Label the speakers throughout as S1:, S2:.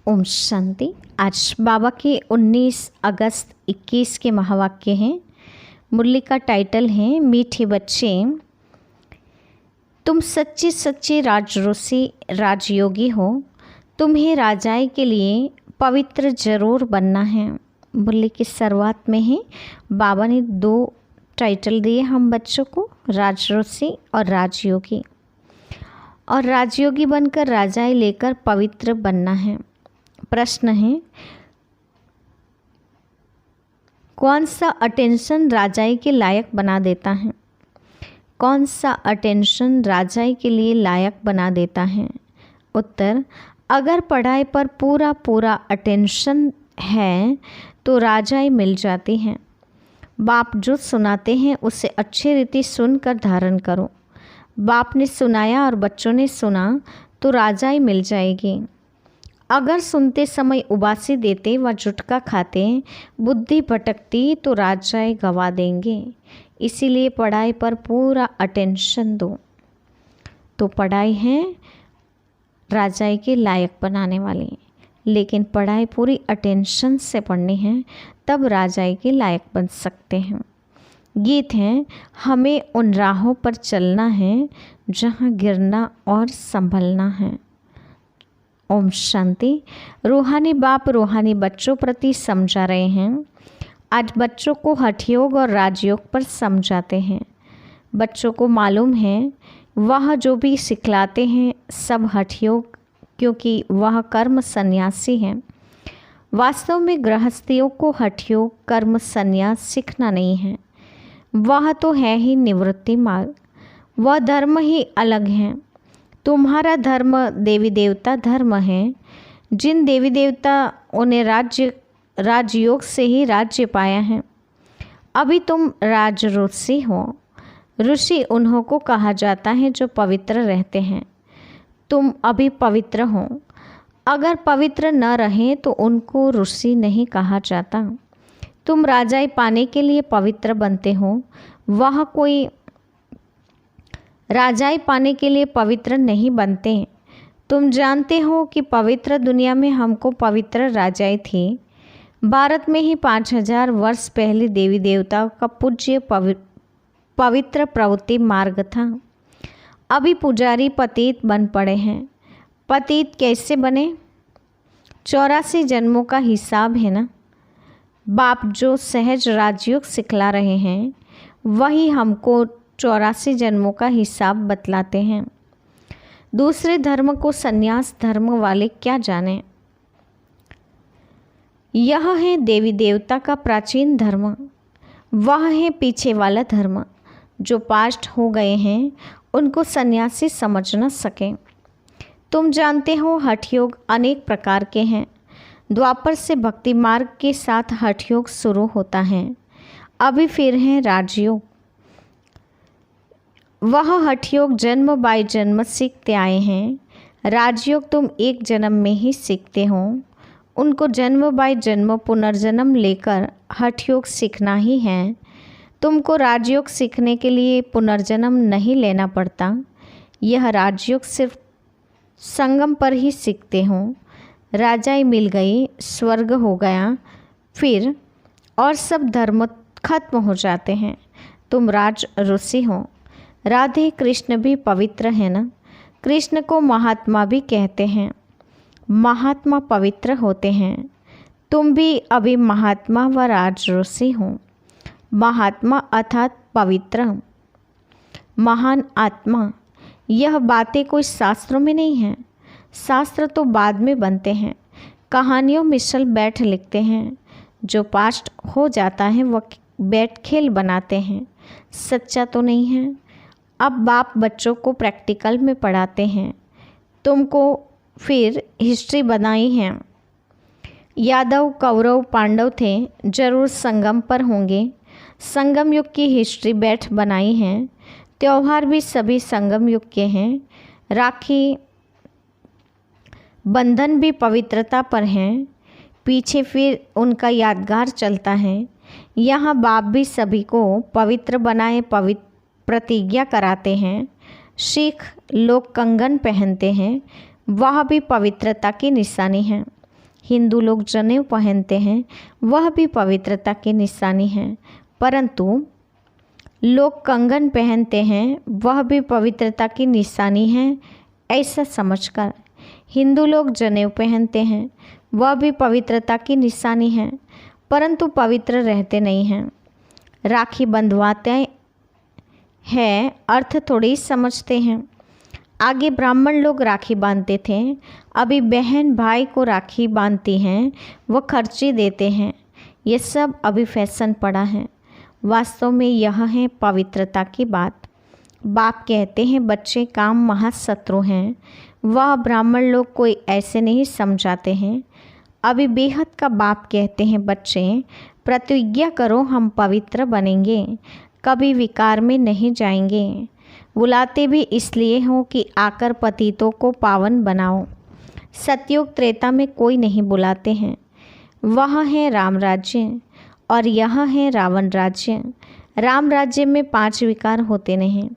S1: ओम शांति। आज बाबा के 19 अगस्त 21 के महावाक्य हैं। मुरली का टाइटल है मीठे बच्चे, तुम सच्चे सच्चे राजऋषि राजयोगी हो, तुम्हें राजाई के लिए पवित्र जरूर बनना है। मुरली की शुरुआत में ही बाबा ने 2 टाइटल दिए हम बच्चों को, राजऋषि और राजयोगी। और राजयोगी बनकर राजाई लेकर पवित्र बनना है। प्रश्न है, कौन सा अटेंशन राजाई के लायक बना देता है? कौन सा अटेंशन राजाई के लिए लायक बना देता है? उत्तर, अगर पढ़ाई पर पूरा पूरा अटेंशन है तो राजाई मिल जाती है। बाप जो सुनाते हैं उसे अच्छी रीति सुनकर धारण करो। बाप ने सुनाया और बच्चों ने सुना तो राजाई मिल जाएगी। अगर सुनते समय उबासी देते व जुटका खाते, बुद्धि भटकती तो राजाई गवा देंगे। इसीलिए पढ़ाई पर पूरा अटेंशन दो। तो पढ़ाई है राजाई के लायक बनाने वाली, लेकिन पढ़ाई पूरी अटेंशन से पढ़नी है, तब राजाई के लायक बन सकते हैं। गीत है, हमें उन राहों पर चलना है जहाँ गिरना और संभलना है। ओम शांति। रूहानी बाप रूहानी बच्चों प्रति समझा रहे हैं। आज बच्चों को हठयोग और राजयोग पर समझाते हैं। बच्चों को मालूम है वह जो भी सिखलाते हैं सब हठयोग, क्योंकि वह कर्म सन्यासी हैं। वास्तव में गृहस्थियों को हठयोग कर्म सन्यास सीखना नहीं है, वह तो है ही निवृत्ति मार्ग। वह धर्म ही अलग है। तुम्हारा धर्म देवी देवता धर्म है। जिन देवी देवता ने राजयोग से ही राज्य पाया है। अभी तुम राजऋषि हो। ऋषि उन्हों को कहा जाता है जो पवित्र रहते हैं। तुम अभी पवित्र हो। अगर पवित्र न रहें तो उनको ऋषि नहीं कहा जाता। तुम राजाई पाने के लिए पवित्र बनते हो। वह कोई राजाई पाने के लिए पवित्र नहीं बनते। तुम जानते हो कि पवित्र दुनिया में हमको पवित्र राजाई थी। भारत में ही 5000 वर्ष पहले देवी देवताओं का पूज्य पवित्र प्रवृत्ति मार्ग था। अभी पुजारी पतित बन पड़े हैं। पतित कैसे बने? 84 जन्मों का हिसाब है ना। बाप जो सहज राजयोग सिखला रहे हैं वही हमको 84 जन्मों का हिसाब बतलाते हैं। दूसरे धर्म को सन्यास धर्म वाले क्या जाने। यह है देवी देवता का प्राचीन धर्म। वह है पीछे वाला धर्म। जो पास्ट हो गए हैं उनको सन्यासी समझ न सके। तुम जानते हो हठयोग अनेक प्रकार के हैं। द्वापर से भक्ति मार्ग के साथ हठयोग शुरू होता है। अभी फिर है राजयोग। वह हठयोग जन्म बाय जन्म सीखते आए हैं। राजयोग तुम एक जन्म में ही सीखते हो। उनको जन्म बाय जन्म पुनर्जन्म लेकर हठयोग सीखना ही है। तुमको राजयोग सीखने के लिए पुनर्जन्म नहीं लेना पड़ता। यह राजयोग सिर्फ संगम पर ही सीखते हो। राजाई मिल गई, स्वर्ग हो गया, फिर और सब धर्म खत्म हो जाते हैं। तुम राज ऋषि हो। राधे कृष्ण भी पवित्र है ना। कृष्ण को महात्मा भी कहते हैं। महात्मा पवित्र होते हैं। तुम भी अभी महात्मा व राज ऋषि हो। महात्मा अर्थात पवित्र, महान आत्मा। यह बातें कोई शास्त्रों में नहीं हैं। शास्त्र तो बाद में बनते हैं। कहानियों मिसल बैठ लिखते हैं। जो पास्ट हो जाता है वह बैठ खेल बनाते हैं, सच्चा तो नहीं है। अब बाप बच्चों को प्रैक्टिकल में पढ़ाते हैं। तुमको फिर हिस्ट्री बनाई है। यादव कौरव पांडव थे, जरूर संगम पर होंगे। संगम युग की हिस्ट्री बैठ बनाई है। त्यौहार भी सभी संगम युग के हैं। राखी बंधन भी पवित्रता पर हैं। पीछे फिर उनका यादगार चलता है। यहाँ बाप भी सभी को पवित्र बनाए प्रतिज्ञा कराते हैं। सिख लोग कंगन पहनते हैं, वह भी पवित्रता की निशानी है। हिंदू लोग जनेऊ पहनते हैं, वह भी पवित्रता की निशानी है, परंतु लोग कंगन पहनते हैं, वह भी पवित्रता की निशानी है, ऐसा समझकर। हिंदू लोग जनेऊ पहनते हैं, वह भी पवित्रता की निशानी है, परंतु पवित्र रहते नहीं हैं। राखी बंधवाते हैं, अर्थ थोड़ी ही समझते हैं। आगे ब्राह्मण लोग राखी बांधते थे, अभी बहन भाई को राखी बांधती हैं, वह खर्ची देते हैं। ये सब अभी फैशन पड़ा है। वास्तव में यह है पवित्रता की बात। बाप कहते हैं बच्चे काम महाशत्रु हैं। वह ब्राह्मण लोग कोई ऐसे नहीं समझाते हैं। अभी बेहद का बाप कहते हैं बच्चे प्रतिज्ञा करो, हम पवित्र बनेंगे, कभी विकार में नहीं जाएंगे। बुलाते भी इसलिए हो कि आकर पतितों को पावन बनाओ। सतयुग त्रेता में कोई नहीं बुलाते हैं। वह है राम राज्य और यह है रावण राज्य। राम राज्य में 5 विकार होते नहीं,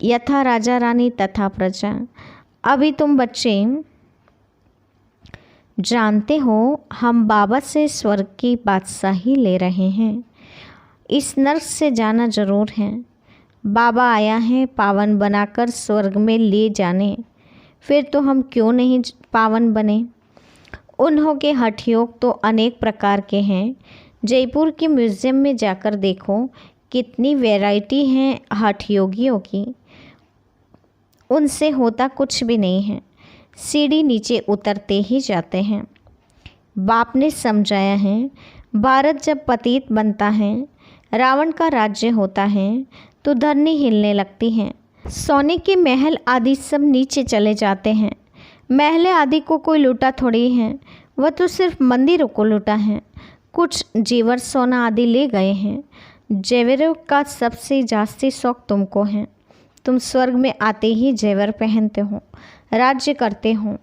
S1: यथा राजा रानी तथा प्रजा। अभी तुम बच्चे जानते हो हम बाबा से स्वर्ग की बादशाही ले रहे हैं। इस नर्क से जाना जरूर है। बाबा आया है पावन बनाकर स्वर्ग में ले जाने। फिर तो हम क्यों नहीं पावन बने। उन्हों के हठ योग तो अनेक प्रकार के हैं। जयपुर के म्यूज़ियम में जाकर देखो, कितनी वैरायटी हैं हठ योगियों की। उनसे होता कुछ भी नहीं है, सीढ़ी नीचे उतरते ही जाते हैं। बाप ने समझाया है, भारत जब पतित बनता है, रावण का राज्य होता है, तो धरनी हिलने लगती है। सोने के महल आदि सब नीचे चले जाते हैं। महल आदि को कोई लूटा थोड़ी है, वह तो सिर्फ मंदिरों को लूटा है। कुछ जेवर सोना आदि ले गए हैं। जेवरों का सबसे जास्ती शौक तुमको है। तुम स्वर्ग में आते ही जेवर पहनते हो, राज्य करते हो,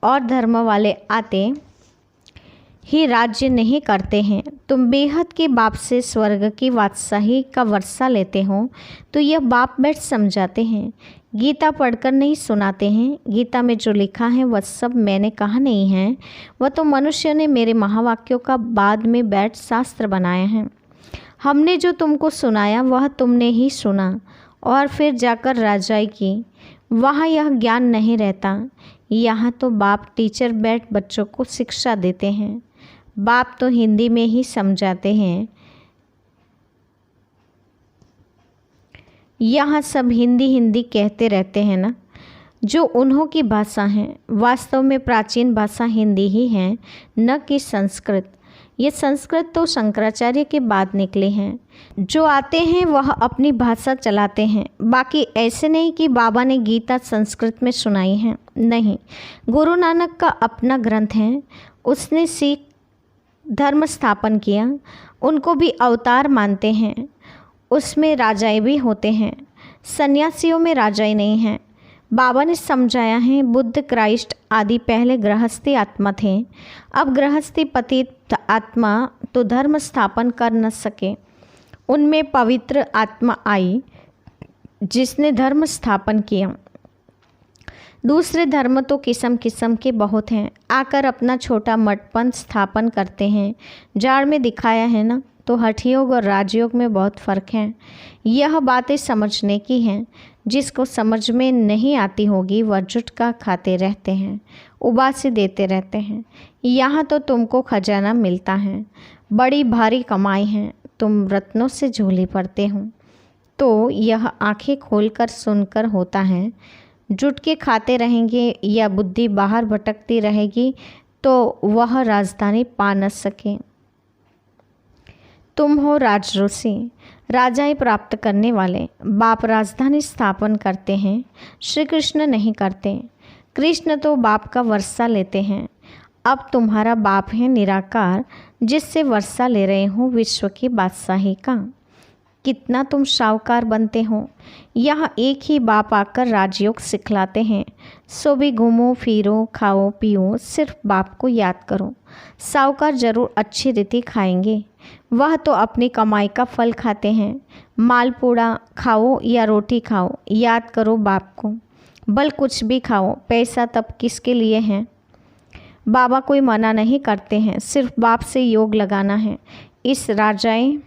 S1: और धर्म वाले आते ही राज्य नहीं करते हैं। तुम बेहद के बाप से स्वर्ग की बादशाही का वर्षा लेते हो, तो यह बाप बैठ समझाते हैं। गीता पढ़कर नहीं सुनाते हैं। गीता में जो लिखा है वह सब मैंने कहा नहीं है, वह तो मनुष्य ने मेरे महावाक्यों का बाद में बैठ शास्त्र बनाया है। हमने जो तुमको सुनाया वह तुमने ही सुना और फिर जाकर राजाई की। वहाँ यह ज्ञान नहीं रहता। यहाँ तो बाप टीचर बैठ बच्चों को शिक्षा देते हैं। बाप तो हिंदी में ही समझाते हैं। यहाँ सब हिंदी हिंदी कहते रहते हैं ना, जो उन्हों की भाषा है। वास्तव में प्राचीन भाषा हिंदी ही है, न कि संस्कृत। ये संस्कृत तो शंकराचार्य के बाद निकले हैं। जो आते हैं वह अपनी भाषा चलाते हैं। बाकी ऐसे नहीं कि बाबा ने गीता संस्कृत में सुनाई है, नहीं। गुरु नानक का अपना ग्रंथ है, उसने सिख धर्म स्थापन किया। उनको भी अवतार मानते हैं। उसमें राजाएं भी होते हैं, सन्यासियों में राजाएं नहीं हैं। बाबा ने समझाया है, बुद्ध क्राइस्ट आदि पहले गृहस्थी आत्मा थे। अब गृहस्थी पतित आत्मा तो धर्म स्थापन कर न सके। उनमें पवित्र आत्मा आई जिसने धर्म स्थापन किया। दूसरे धर्म तो किस्म किस्म के बहुत हैं, आकर अपना छोटा मठपंथ स्थापन करते हैं। जाड़ में दिखाया है ना, तो हठयोग और राजयोग में बहुत फ़र्क है। यह बातें समझने की हैं। जिसको समझ में नहीं आती होगी वह जुटका खाते रहते हैं, उबासी देते रहते हैं। यहाँ तो तुमको खजाना मिलता है, बड़ी भारी कमाई है, तुम रत्नों से झोली पड़ते हो। तो यह आंखें खोलकर सुनकर होता है। जुट के खाते रहेंगे या बुद्धि बाहर भटकती रहेगी तो वह राजधानी पा न सके। तुम हो राजऋषि, राजाएं प्राप्त करने वाले। बाप राजधानी स्थापन करते हैं, श्री कृष्ण नहीं करते। कृष्ण तो बाप का वर्षा लेते हैं। अब तुम्हारा बाप है निराकार, जिससे वर्षा ले रहे हो विश्व की बादशाही का। कितना तुम शाहूकार बनते हो। यहाँ एक ही बाप आकर राजयोग सिखलाते हैं। सो भी घूमो फिरो खाओ पियो, सिर्फ बाप को याद करो। साहूकार जरूर अच्छी रीति खाएंगे, वह तो अपनी कमाई का फल खाते हैं। मालपूड़ा खाओ या रोटी खाओ, याद करो बाप को। बल कुछ भी खाओ, पैसा तब किसके लिए है। बाबा कोई मना नहीं करते हैं, सिर्फ बाप से योग लगाना है। इस राजाएं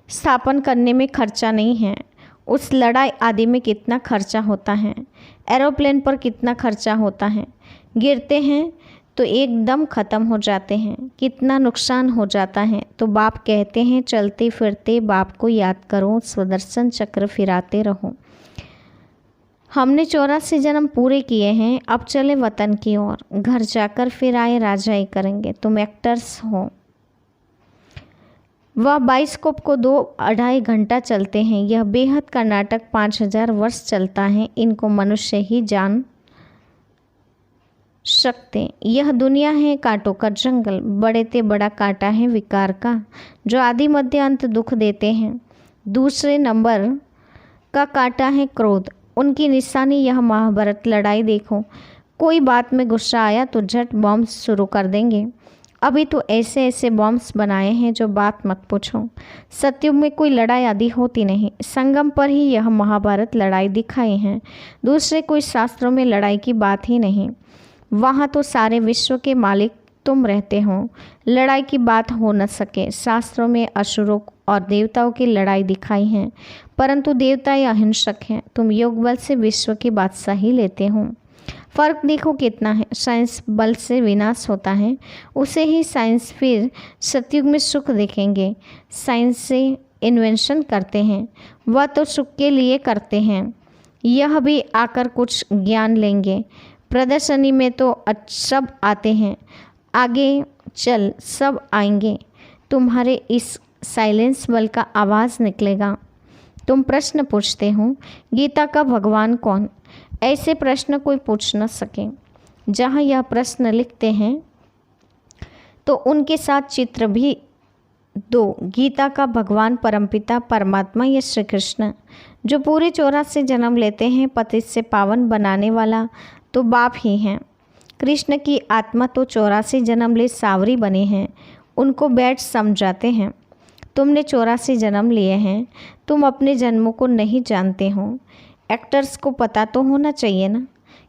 S1: स्थापन करने में खर्चा नहीं है। उस लड़ाई आदि में कितना खर्चा होता है, एरोप्लेन पर कितना खर्चा होता है, गिरते हैं तो एकदम ख़त्म हो जाते हैं, कितना नुकसान हो जाता है। तो बाप कहते हैं चलते फिरते बाप को याद करो, सुदर्शन चक्र फिराते रहो। हमने 84 जन्म पूरे किए हैं, अब चले वतन की ओर, घर जाकर फिर आए राजाई करेंगे। तुम एक्टर्स हो। वह बाइस्कोप को 2-2.5 घंटा चलते हैं। यह बेहद का नाटक 5000 वर्ष चलता है। इनको मनुष्य ही जान सकते। यह दुनिया है कांटों का जंगल, बड़े ते बड़ा कांटा है विकार का, जो आदि मध्य अंत दुख देते हैं। दूसरे नंबर का कांटा है क्रोध, उनकी निशानी यह महाभारत लड़ाई देखो। कोई बात में गुस्सा आया तो झट बॉम्ब शुरू कर देंगे। अभी तो ऐसे ऐसे बॉम्ब्स बनाए हैं जो बात मत पूछो। सतयुग में कोई लड़ाई आदि होती नहीं, संगम पर ही यह महाभारत लड़ाई दिखाई है। दूसरे कोई शास्त्रों में लड़ाई की बात ही नहीं। वहाँ तो सारे विश्व के मालिक तुम रहते हो, लड़ाई की बात हो न सके। शास्त्रों में असुरों और देवताओं की लड़ाई दिखाई है, परंतु देवता या अहिंसक हैं। तुम योग बल से विश्व की बादशाही लेते हो। फ़र्क देखो कितना है। साइंस बल से विनाश होता है, उसे ही साइंस फिर सतयुग में सुख देखेंगे। साइंस से इन्वेंशन करते हैं, वह तो सुख के लिए करते हैं। यह भी आकर कुछ ज्ञान लेंगे। प्रदर्शनी में तो सब आते हैं, आगे चल सब आएंगे। तुम्हारे इस साइलेंस बल का आवाज़ निकलेगा। तुम प्रश्न पूछते हो गीता का भगवान कौन? ऐसे प्रश्न कोई पूछ न सके। जहाँ यह प्रश्न लिखते हैं तो उनके साथ चित्र भी दो। गीता का भगवान परमपिता परमात्मा या श्री कृष्ण, जो पूरे 84 जन्म लेते हैं, पतित से पावन बनाने वाला तो बाप ही हैं। कृष्ण की आत्मा तो 84 जन्म ले सावरी बने हैं, उनको बैठ समझाते हैं। तुमने 84 जन्म लिए हैं, तुम अपने जन्मों को नहीं जानते हो। एक्टर्स को पता तो होना चाहिए ना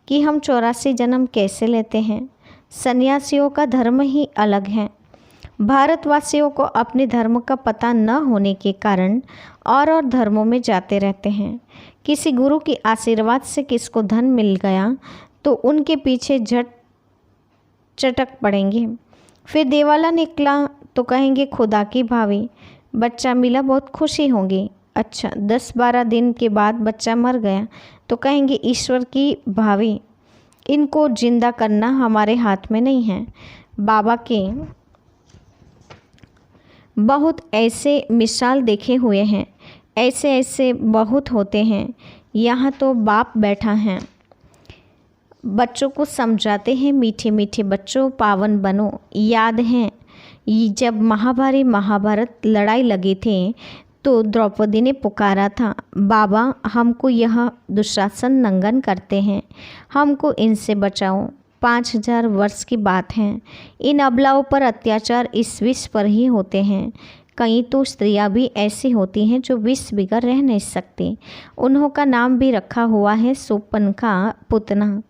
S1: कि हम 84 जन्म कैसे लेते हैं। सन्यासियों का धर्म ही अलग है। भारतवासियों को अपने धर्म का पता न होने के कारण और धर्मों में जाते रहते हैं। किसी गुरु की आशीर्वाद से किसको धन मिल गया तो उनके पीछे झट चटक पड़ेंगे। फिर देवाला निकला तो कहेंगे खुदा की भावी। बच्चा मिला बहुत खुशी होगी। अच्छा 10-12 दिन के बाद बच्चा मर गया तो कहेंगे ईश्वर की भावी। इनको जिंदा करना हमारे हाथ में नहीं है। बाबा के बहुत ऐसे मिसाल देखे हुए हैं, ऐसे ऐसे बहुत होते हैं। यहाँ तो बाप बैठा है, बच्चों को समझाते हैं, मीठे मीठे बच्चों पावन बनो। याद है जब महाभारत लड़ाई लगी थी तो द्रौपदी ने पुकारा था, बाबा हमको यह दुशासन नंगन करते हैं, हमको इनसे बचाओ। 5000 वर्ष की बात है। इन अबलाओं पर अत्याचार इस विश्व पर ही होते हैं। कई तो स्त्रियां भी ऐसी होती हैं जो विष बिगर रह नहीं सकती। उन्हों का नाम भी रखा हुआ है सोपनखा पुतना,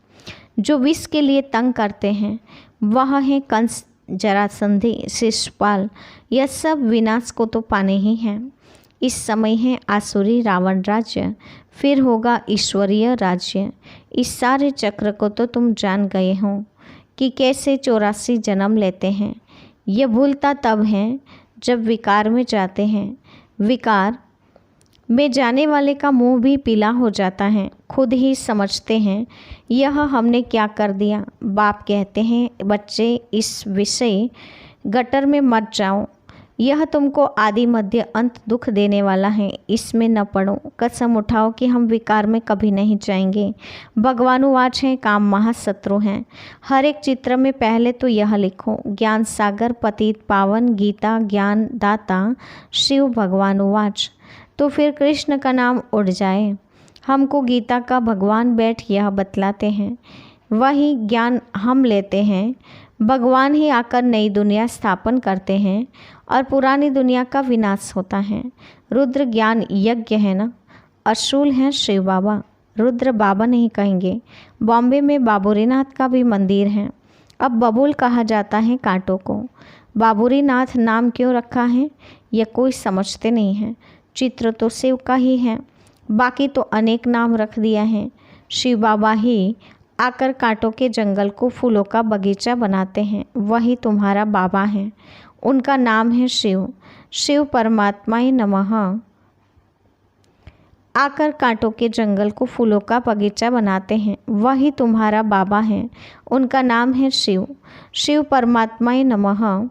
S1: जो विष के लिए तंग करते हैं। वह है कंस, जरासंधि, शिशुपाल। यह सब विनाश को तो पाने ही हैं। इस समय है आसुरी रावण राज्य, फिर होगा ईश्वरीय राज्य। इस सारे चक्र को तो तुम जान गए हो कि कैसे 84 जन्म लेते हैं। यह भूलता तब है जब विकार में जाते हैं। विकार में जाने वाले का मुंह भी पीला हो जाता है। खुद ही समझते हैं यह हमने क्या कर दिया। बाप कहते हैं बच्चे इस विषय गटर में मत जाओ, यह तुमको आदि मध्य अंत दुख देने वाला है, इसमें न पड़ो। कसम उठाओ कि हम विकार में कभी नहीं जाएंगे। भगवानुवाच है काम महाशत्रु हैं। हर एक चित्र में पहले तो यह लिखो, ज्ञान सागर पतित पावन गीता ज्ञान दाता शिव भगवानुवाच, तो फिर कृष्ण का नाम उड़ जाए। हमको गीता का भगवान बैठ यह बतलाते हैं, वही ज्ञान हम लेते हैं। भगवान ही आकर नई दुनिया स्थापन करते हैं और पुरानी दुनिया का विनाश होता है। रुद्र ज्ञान यज्ञ है ना, असूल हैं शिव बाबा। रुद्र बाबा नहीं कहेंगे। बॉम्बे में बाबूरीनाथ का भी मंदिर है। अब बबूल कहा जाता है कांटों को। बाबूरीनाथ नाम क्यों रखा है यह कोई समझते नहीं है। चित्र तो शिव का ही है, बाकी तो अनेक नाम रख दिया है। शिव बाबा ही आकर कांटों के जंगल को फूलों का बगीचा बनाते हैं, वही तुम्हारा बाबा है। उनका नाम है शिव। शिव परमात्माय नमः आकर कांटों के जंगल को फूलों का बगीचा बनाते हैं, वही तुम्हारा बाबा है। उनका नाम है शिव। शिव परमात्माय नमः।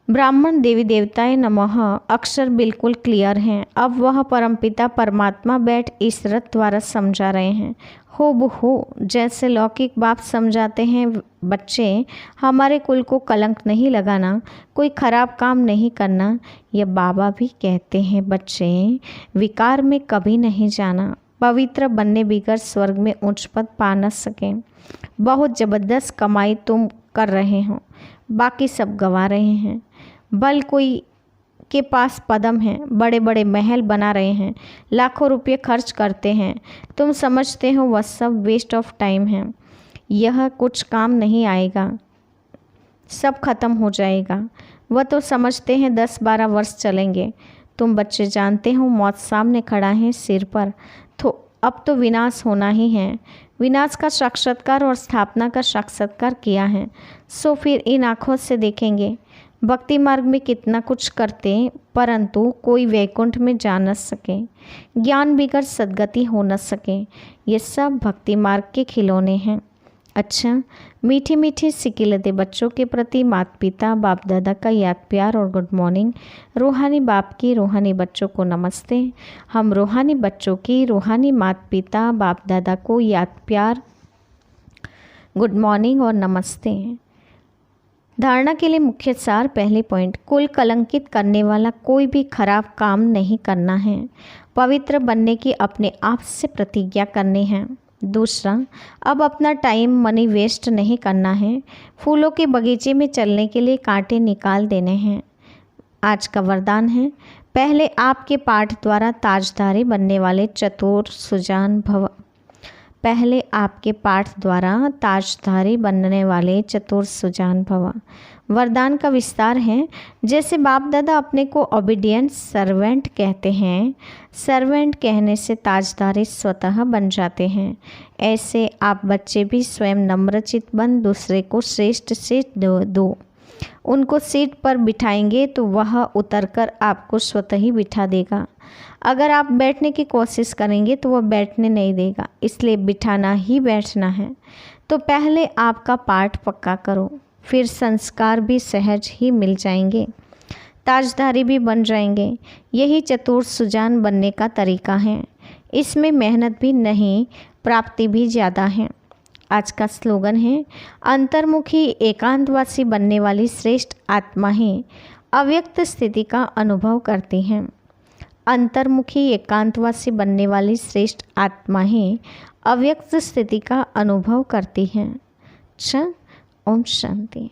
S1: ब्राह्मण देवी देवताएं नमः अक्षर बिल्कुल क्लियर हैं। अब वह परमपिता परमात्मा बैठ इस रथ द्वारा समझा रहे हैं, हूबहू जैसे लौकिक बाप समझाते हैं। बच्चे, हमारे कुल को कलंक नहीं लगाना, कोई खराब काम नहीं करना, यह बाबा भी कहते हैं। बच्चे, विकार में कभी नहीं जाना, पवित्र बनने बिगड़ स्वर्ग में उच्च पद पा न सकें। बहुत ज़बरदस्त कमाई तुम कर रहे हो, बाकी सब गंवा रहे हैं। बल कोई के पास पदम है, बड़े बड़े महल बना रहे हैं, लाखों रुपये खर्च करते हैं। तुम समझते हो वह सब वेस्ट ऑफ टाइम है। यह कुछ काम नहीं आएगा, सब खत्म हो जाएगा। वह तो समझते हैं 10-12 वर्ष चलेंगे। तुम बच्चे जानते हो मौत सामने खड़ा है सिर पर, तो अब तो विनाश होना ही है। विनाश का साक्षात्कार और स्थापना का साक्षात्कार किया है, सो फिर इन आँखों से देखेंगे। भक्ति मार्ग में कितना कुछ करते, परंतु कोई वैकुंठ में जा न सके, ज्ञान बिगड़ सद्गति हो न सके। ये सब भक्ति मार्ग के खिलौने हैं। अच्छा, मीठी मीठी सिकिलते बच्चों के प्रति माता पिता बाप दादा का याद प्यार और गुड मॉर्निंग। रूहानी बाप की रूहानी बच्चों को नमस्ते। हम रूहानी बच्चों की रूहानी माता पिता बाप दादा को याद प्यार, गुड मॉर्निंग और नमस्ते। धारणा के लिए मुख्य सार। पहले पॉइंट, कुल कलंकित करने वाला कोई भी खराब काम नहीं करना है। पवित्र बनने की अपने आप से प्रतिज्ञा करनी है। दूसरा, अब अपना टाइम मनी वेस्ट नहीं करना है। फूलों के बगीचे में चलने के लिए कांटे निकाल देने हैं। आज का वरदान है, पहले आपके पाठ द्वारा ताजधारी बनने वाले चतुर सुजान भव। पहले आपके पाठ द्वारा ताजधारी बनने वाले चतुर सुजान भव। वरदान का विस्तार है, जैसे बाप दादा अपने को ओबीडियंट सर्वेंट कहते हैं, सर्वेंट कहने से ताजधारी स्वतः बन जाते हैं, ऐसे आप बच्चे भी स्वयं नम्रचित बन दूसरे को श्रेष्ठ सीट दो। उनको सीट पर बिठाएंगे तो वह उतरकर आपको स्वतः ही बिठा देगा। अगर आप बैठने की कोशिश करेंगे तो वह बैठने नहीं देगा, इसलिए बिठाना ही बैठना है। तो पहले आपका पाठ पक्का करो, फिर संस्कार भी सहज ही मिल जाएंगे, ताजधारी भी बन जाएंगे। यही चतुर सुजान बनने का तरीका है। इसमें मेहनत भी नहीं, प्राप्ति भी ज़्यादा है। आज का स्लोगन है, अंतर्मुखी एकांतवासी बनने वाली श्रेष्ठ आत्मा ही अव्यक्त स्थिति का अनुभव करती हैं। अंतर्मुखी एकांतवासी बनने वाली श्रेष्ठ आत्मा ही अव्यक्त स्थिति का अनुभव करती हैं। ओम शांति।